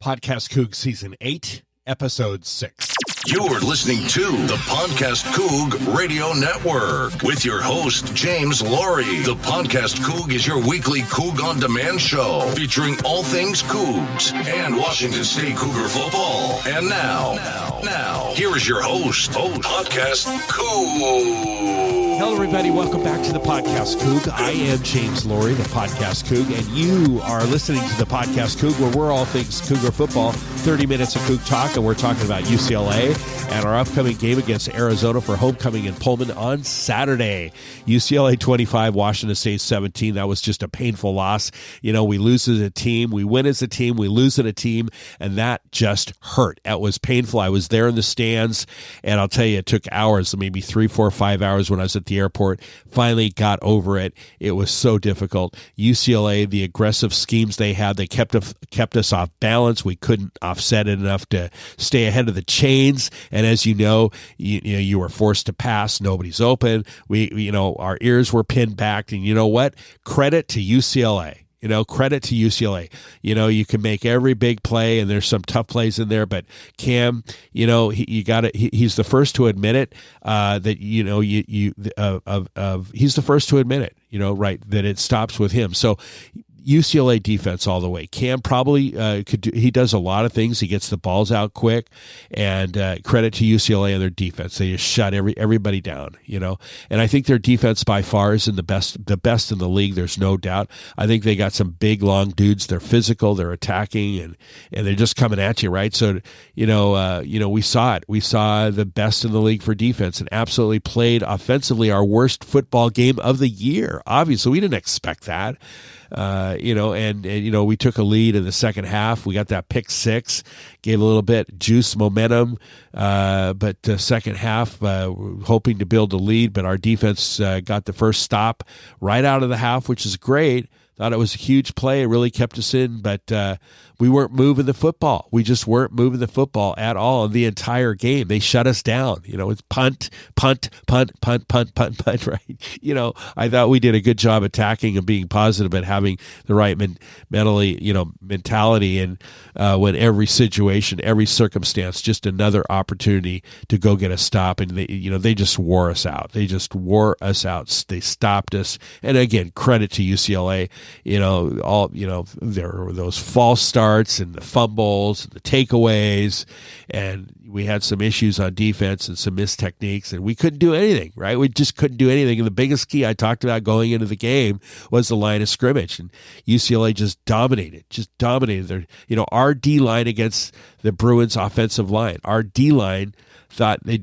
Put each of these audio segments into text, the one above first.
PodcastCoug Season 8, Episode 6. You're listening to the PodcastCoug Radio Network with your host, James Laurie. The PodcastCoug is your weekly Coug On Demand show featuring all things Cougs and Washington State Cougar football. And now, here is your host, PodcastCoug. Hello, everybody. Welcome back to the PodcastCoug. I am James Laurie, the PodcastCoug, and you are listening to the PodcastCoug, where we're all things Cougar football. 30 minutes of Coug talk, and we're talking about UCLA and our upcoming game against Arizona for homecoming in Pullman on Saturday. UCLA 25, Washington State 17. That was just a painful loss. You know, we lose as a team, we win as a team, we lose as a team, and that just hurt. That was painful. I was there in the stands, and I'll tell you, it took hours, maybe 3, 4, 5 hours when I was at the airport. Finally got over it. It was so difficult. UCLA, the aggressive schemes they had, they kept us off balance. We couldn't offset it enough to stay ahead of the chains. And as you know, you were forced to pass. Nobody's open. Our ears were pinned back. And you know what? Credit to UCLA. Credit to UCLA. You can make every big play, and there's some tough plays in there. But Cam, he's the first to admit it. He's the first to admit it. Right, that it stops with him. So UCLA defense all the way. Cam probably could do. He does a lot of things. He gets the balls out quick, and credit to UCLA and their defense. They just shut everybody down. And I think their defense by far is the best in the league. There's no doubt. I think they got some big long dudes. They're physical. They're attacking, and they're just coming at you, right? So we saw it. We saw the best in the league for defense, and absolutely played offensively our worst football game of the year. Obviously, we didn't expect that. We took a lead in the second half. We got that pick six, gave a little bit juice, momentum, but the second half, hoping to build a lead, but our defense got the first stop right out of the half, which is great. Thought it was a huge play. It really kept us in, but we weren't moving the football. We just weren't moving the football at all in the entire game. They shut us down. It's punt, right? I thought we did a good job attacking and being positive and having the right mentality. And when every situation, every circumstance, just another opportunity to go get a stop. And they just wore us out. They stopped us. And again, credit to UCLA. There were those false starts and the fumbles and the takeaways, and we had some issues on defense and some missed techniques, and we couldn't do anything, right? We just couldn't do anything. And the biggest key I talked about going into the game was the line of scrimmage, and UCLA just dominated their, our D-line against the Bruins offensive line. Our D-line thought I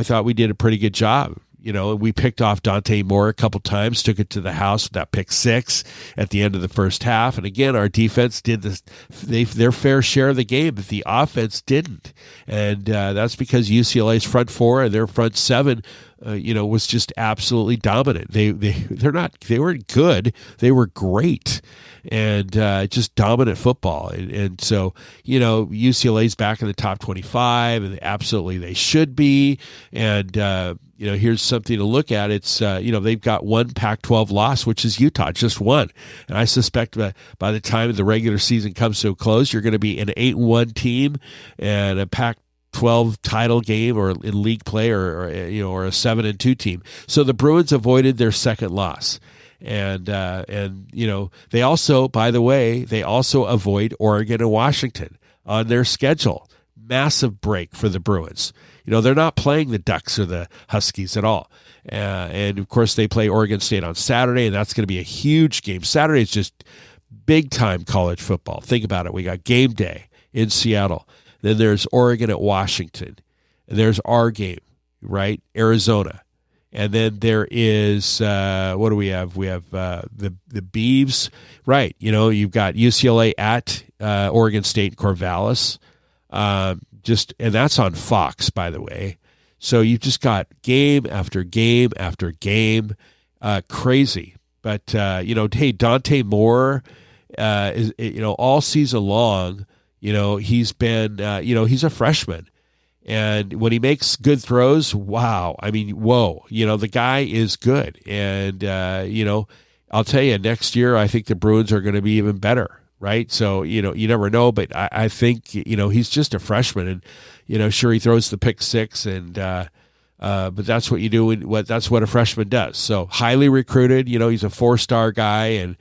thought we did a pretty good job. We picked off Dante Moore a couple times, took it to the house with that pick six at the end of the first half. And again, our defense did their fair share of the game, but the offense didn't. And that's because UCLA's front four and their front seven, was just absolutely dominant. They weren't good. They were great. And just dominant football. And so, UCLA's back in the top 25, and absolutely they should be. And, here's something to look at. It's, they've got one Pac-12 loss, which is Utah, just one. And I suspect that by the time the regular season comes to a close, you're going to be an 8-1 team and a Pac-12 title game or in league play or a 7-2 team. So the Bruins avoided their second loss. And they also, by the way, avoid Oregon and Washington on their schedule. Massive break for the Bruins. They're not playing the Ducks or the Huskies at all. And of course they play Oregon State on Saturday, and that's going to be a huge game. Saturday is just big time college football. Think about it. We got game day in Seattle. Then there's Oregon at Washington. And there's our game, right? Arizona. And then there is, what do we have? We have the Beavs, right? You've got UCLA at Oregon State Corvallis, and that's on Fox, by the way. So you've just got game after game after game, crazy. But hey, Dante Moore is all season long. He's been he's a freshman. And when he makes good throws, wow. I mean, whoa. The guy is good. And, I'll tell you, next year I think the Bruins are going to be even better. right? So, you never know, but I think, he's just a freshman, and, sure, he throws the pick six, and but that's what you do, and that's what a freshman does. So highly recruited, he's a 4-star guy, and,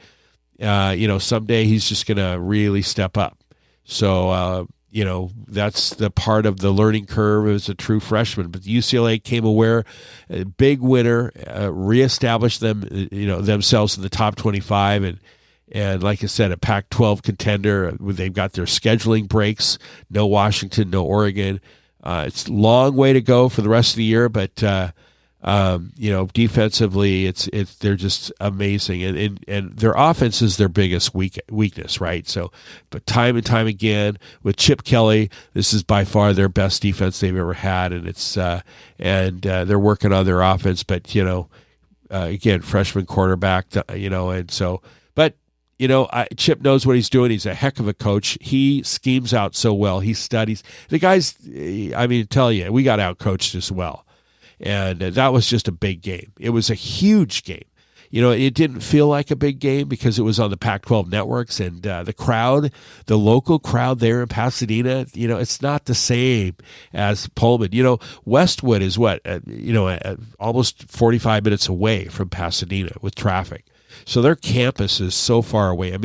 someday he's just going to really step up. So, that's the part of the learning curve as a true freshman. But UCLA came aware, a big winner, reestablished themselves in the top 25, and like I said, a Pac-12 contender. They've got their scheduling breaks. No Washington, no Oregon. It's a long way to go for the rest of the year, but defensively, they're just amazing, and their offense is their biggest weakness, right? So, but time and time again with Chip Kelly, this is by far their best defense they've ever had, and they're working on their offense, but again, freshman quarterback, and so, but. Chip knows what he's doing. He's a heck of a coach. He schemes out so well. He studies. The guys, tell you, we got out-coached as well. And that was just a big game. It was a huge game. It didn't feel like a big game because it was on the Pac-12 networks, and the local crowd there in Pasadena, it's not the same as Pullman. Westwood is almost 45 minutes away from Pasadena with traffic. So their campus is so far away.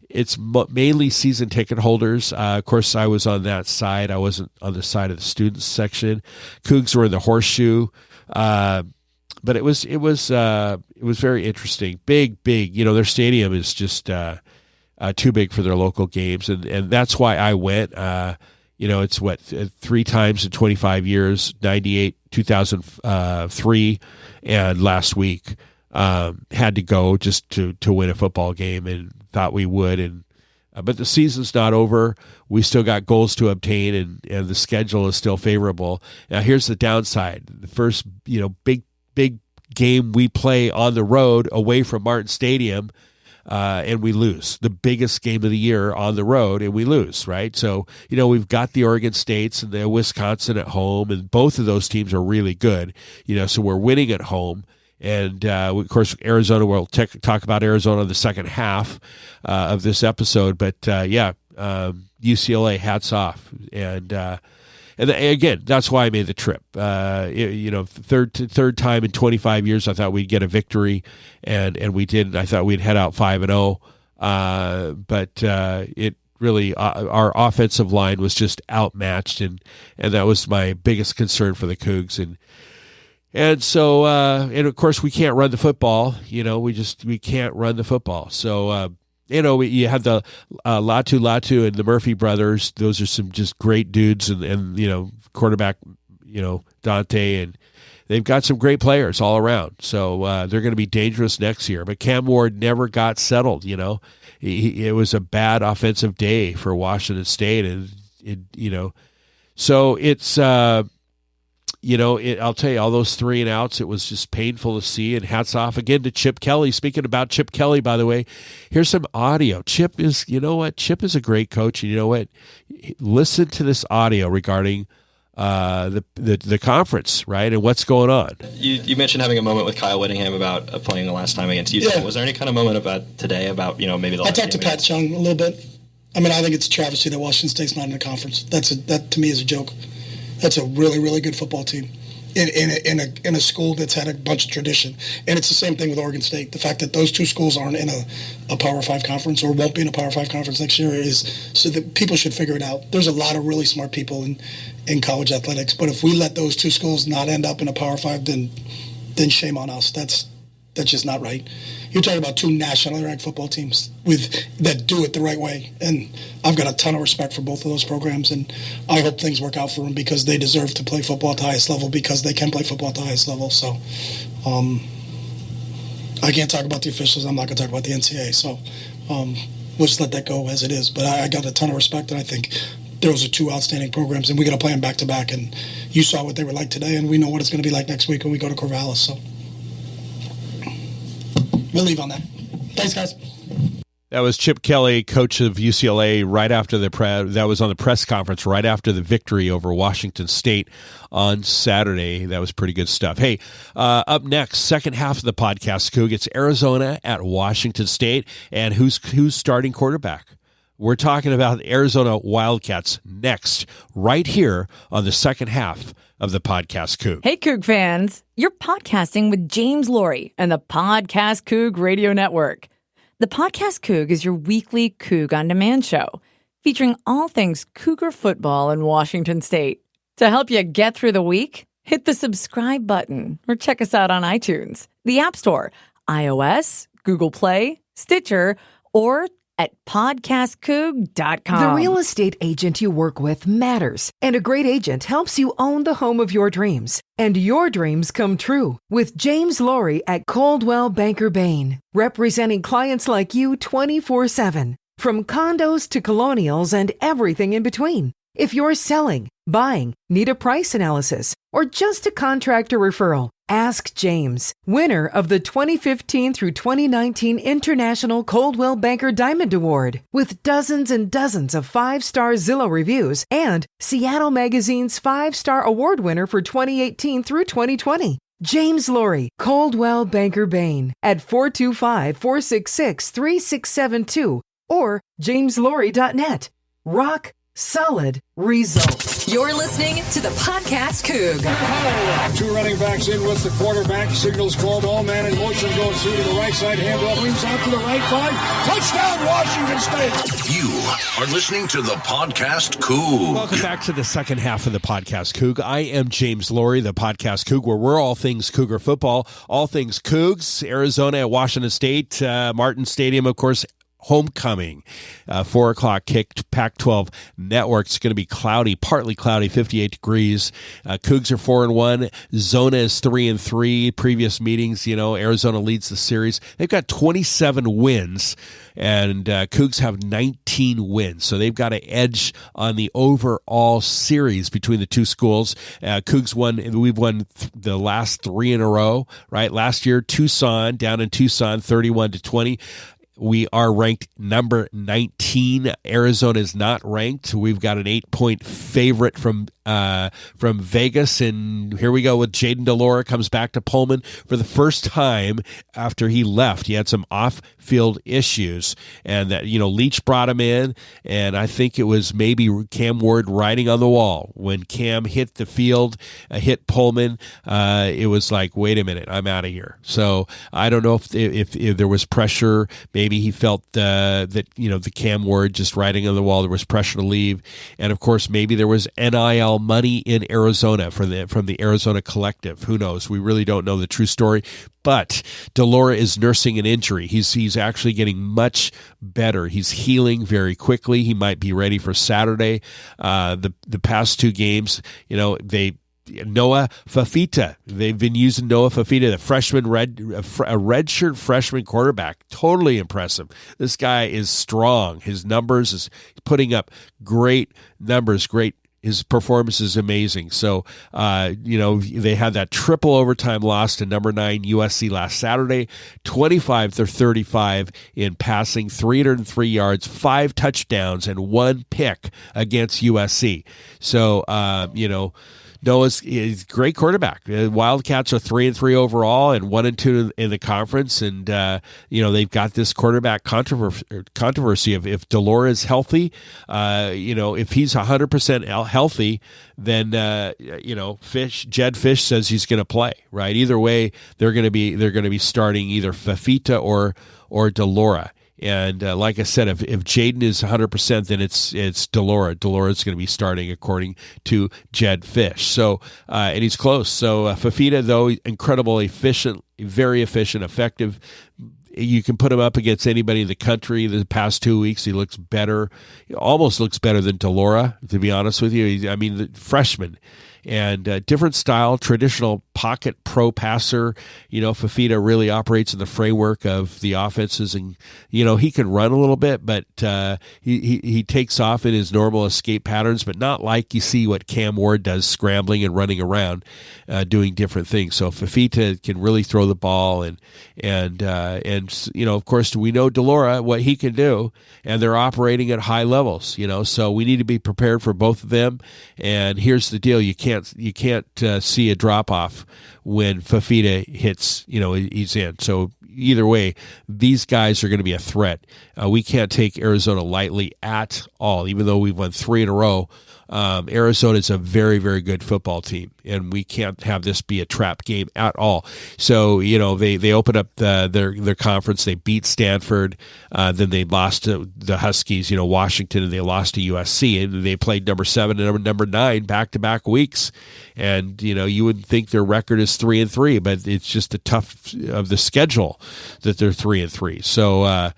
It's mainly season ticket holders. Of course, I was on that side. I wasn't on the side of the students section. Cougs were in the horseshoe. But it was very interesting. Big. Their stadium is just too big for their local games, and that's why I went. It's 3 times in 25 years: 98, 2003, and last week. Had to go just to win a football game, and thought we would. But the season's not over. We still got goals to obtain, and the schedule is still favorable. Now, here's the downside: the first, big game we play on the road away from Martin Stadium, and we lose. The biggest game of the year on the road, and we lose. Right? So, we've got the Oregon States and the Wisconsin at home, and both of those teams are really good. So we're winning at home. And, of course, Arizona, we'll talk about Arizona in the second half of this episode. But, UCLA, hats off. And again, that's why I made the trip. Third time in 25 years, I thought we'd get a victory, and we didn't. I thought we'd head out 5-0. But it really, our offensive line was just outmatched, and that was my biggest concern for the Cougs. And so, and of course, we can't run the football. We can't run the football. So, you have the Latu and the Murphy brothers. Those are some just great dudes, and quarterback, Dante, and they've got some great players all around. So they're going to be dangerous next year. But Cam Ward never got settled. It was a bad offensive day for Washington State, and so it's. I'll tell you, all those 3 and outs, it was just painful to see. And hats off again to Chip Kelly. Speaking about Chip Kelly, by the way, here's some audio. Chip is, Chip is a great coach. And you know what? Listen to this audio regarding the conference, right, and what's going on. You mentioned having a moment with Kyle Whittingham about playing the last time against UCLA. Yeah. Was there any kind of moment about today about maybe the last I talked to Pat Chung a little bit. I think it's a travesty that Washington State's not in the conference. That to me is a joke. That's a really, really good football team in a school that's had a bunch of tradition. And it's the same thing with Oregon State. The fact that those two schools aren't in a Power 5 conference or won't be in a Power 5 conference next year is so that people should figure it out. There's a lot of really smart people in college athletics. But if we let those two schools not end up in a Power 5, then shame on us. That's just not right. You're talking about 2 nationally ranked football teams that do it the right way. And I've got a ton of respect for both of those programs, and I hope things work out for them because they deserve to play football at the highest level because they can play football at the highest level. So I can't talk about the officials. I'm not going to talk about the NCAA. So we'll just let that go as it is. But I got a ton of respect, and I think those are 2 outstanding programs, and we got to play them back-to-back. And you saw what they were like today, and we know what it's going to be like next week when we go to Corvallis. So we'll leave on that. Thanks, guys. That was Chip Kelly, coach of UCLA, right after that was on the press conference right after the victory over Washington State on Saturday. That was pretty good stuff. Hey, up next, second half of the podcast, Coug, it's Arizona at Washington State, and who's starting quarterback? We're talking about the Arizona Wildcats next, right here on the second half of the Podcast Coug. Hey, Coug fans. You're podcasting with James Laurie and the PodcastCoug Radio Network. The Podcast Coug is your weekly Coug on Demand show, featuring all things Cougar football in Washington State. To help you get through the week, hit the subscribe button or check us out on iTunes, the App Store, iOS, Google Play, Stitcher, or at PodcastCoug.com. The real estate agent you work with matters, and a great agent helps you own the home of your dreams. And your dreams come true with James Laurie at Coldwell Banker Bain, representing clients like you 24/7, from condos to colonials and everything in between. If you're selling, buying, need a price analysis, or just a contractor referral, ask James, winner of the 2015 through 2019 International Coldwell Banker Diamond Award, with dozens and dozens of 5-star Zillow reviews and Seattle Magazine's 5-star award winner for 2018 through 2020. James Laurie, Coldwell Banker Bain, at 425-466-3672 or jameslaurie.net. Rock solid results. You're listening to the Podcast Coug. Two running backs in with the quarterback. Signals called. All man in motion goes through to the right side. Handoff wings out to the right side. Touchdown, Washington State. You are listening to the Podcast Coug. Welcome back to the second half of the Podcast Coug. I am James Laurie, the Podcast Coug, where we're all things Cougar football, all things Cougs, Arizona at Washington State, Martin Stadium, of course, homecoming, 4 o'clock kick, Pac-12 network. It's going to be cloudy, partly cloudy, 58 degrees. Cougs are 4-1. Zona is 3-3. Previous meetings, Arizona leads the series. They've got 27 wins, and Cougs have 19 wins. So they've got an edge on the overall series between the two schools. Cougs we've won the last 3 in a row, right? Last year, down in Tucson, 31-20. We are ranked number 19. Arizona is not ranked. We've got an 8-point favorite from Vegas, and here we go with Jaden DeLora comes back to Pullman for the first time after he left. He had some off-field issues, and that Leach brought him in, and I think it was maybe Cam Ward writing on the wall when Cam hit the field, hit Pullman. It was like, wait a minute, I'm out of here. So I don't know if there was pressure. Maybe he felt that the Cam Ward just writing on the wall, there was pressure to leave, and of course maybe there was NIL money in Arizona from the Arizona collective. Who knows? We really don't know the true story. But DeLora is nursing an injury. He's actually getting much better. He's healing very quickly. He might be ready for Saturday. The past 2 games, Noah Fafita. They've been using Noah Fafita, the freshman, a redshirt freshman quarterback. Totally impressive. This guy is strong. His numbers is putting up great numbers. His performance is amazing. So, they had that triple overtime loss to number 9 USC last Saturday, 25-35 in passing, 303 yards, 5 touchdowns, and 1 pick against USC. So, Noah's is a great quarterback. The Wildcats are 3-3 overall and 1-2 in the conference, and they've got this quarterback controversy of if DeLora is healthy, if he's 100% healthy, then Jed Fish says he's going to play. Right, either way, they're going to be starting either Fafita or DeLora. And like I said, if Jaden is 100%, then it's DeLora. DeLora's going to be starting according to Jed Fish. So and he's close. So Fafita, though, incredibly efficient, very efficient, effective. You can put him up against anybody in the country. The past 2 weeks, he looks better. He almost looks better than DeLora, to be honest with you. The freshman. and different style, traditional pocket pro passer. Fifita really operates in the framework of the offenses, and he can run a little bit, but he takes off in his normal escape patterns, but not like you see what Cam Ward does, scrambling and running around, doing different things. So Fifita can really throw the ball, and of course we know de Laura, what he can do, and they're operating at high levels. So we need to be prepared for both of them. And here's the deal: you can't see a drop off when Fifita hits. He's in. So either way, these guys are going to be a threat. We can't take Arizona lightly at all, even though we've won 3 in a row. Arizona is a very, very good football team, and we can't have this be a trap game at all. So, they opened up their conference. They beat Stanford. Then they lost to the Huskies, Washington, and they lost to USC. And they played number 7 and number 9 back-to-back weeks. And, you would think their record is 3-3, but it's just the tough of the schedule that they're 3-3. So,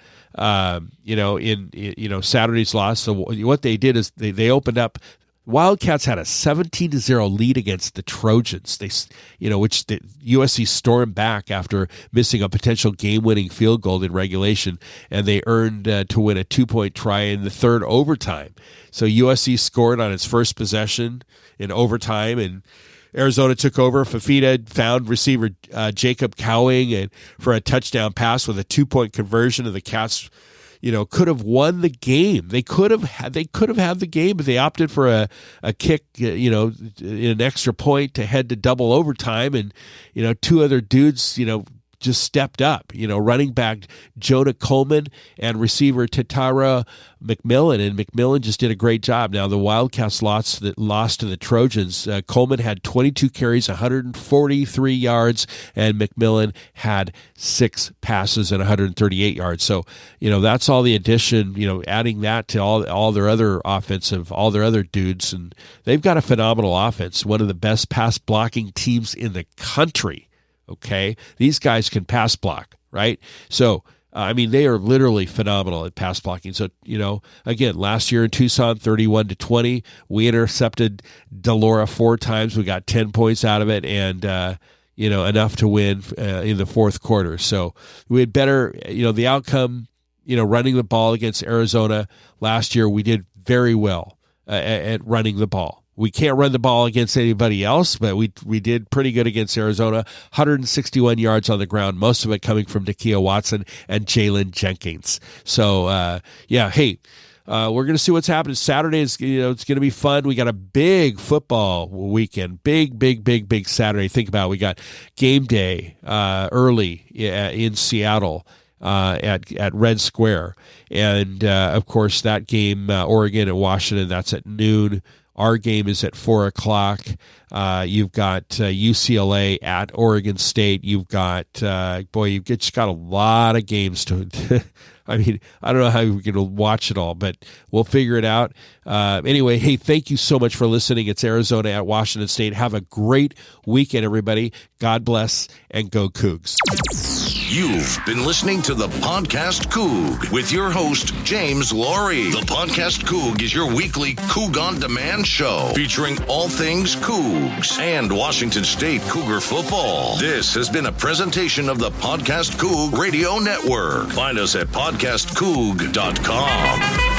Saturday's loss. So what they did is they opened up. Wildcats had a 17-0 lead against the Trojans. Which the USC stormed back after missing a potential game-winning field goal in regulation, and they earned to win a 2-point try in the third overtime. So USC scored on its first possession in overtime, and Arizona took over. Fifita found receiver Jacob Cowing and for a touchdown pass with a 2-point conversion, and the Cats could have won the game. They could have had the game, but they opted for a kick, an extra point to head to double overtime, and 2 other dudes, just stepped up. Running back Jonah Coleman and receiver Tatara McMillan, and McMillan just did a great job. Now the Wildcats lost to the Trojans. Coleman had 22 carries, 143 yards, and McMillan had 6 passes and 138 yards. So that's all the addition. Adding that to all their other offensive, all their other dudes, and they've got a phenomenal offense. One of the best pass blocking teams in the country. Okay, these guys can pass block, right? So, they are literally phenomenal at pass blocking. So, again, last year in Tucson, 31-20, we intercepted de Laura 4 times. We got 10 points out of it, and enough to win in the fourth quarter. So we had better, the outcome, running the ball against Arizona last year. We did very well at running the ball. We can't run the ball against anybody else, but we did pretty good against Arizona. 161 yards on the ground, most of it coming from Nakia Watson and Jalen Jenkins. So, we're going to see what's happening. Saturday is, it's going to be fun. We got a big football weekend, big Saturday. Think about it. We got game day early in Seattle. At Red Square, and of course that game, Oregon and Washington, that's at noon. Our game is at 4:00. You've got UCLA at Oregon State. You've got you've just got a lot of games to. I don't know how we're going to watch it all, but we'll figure it out. Anyway, hey, thank you so much for listening. It's Arizona at Washington State. Have a great weekend, everybody. God bless, and go Cougs. You've been listening to the Podcast Coug with your host, James Laurie. The Podcast Coug is your weekly Coug on Demand show featuring all things Cougs and Washington State Cougar football. This has been a presentation of the Podcast Coug Radio Network. Find us at PodcastCoug.com.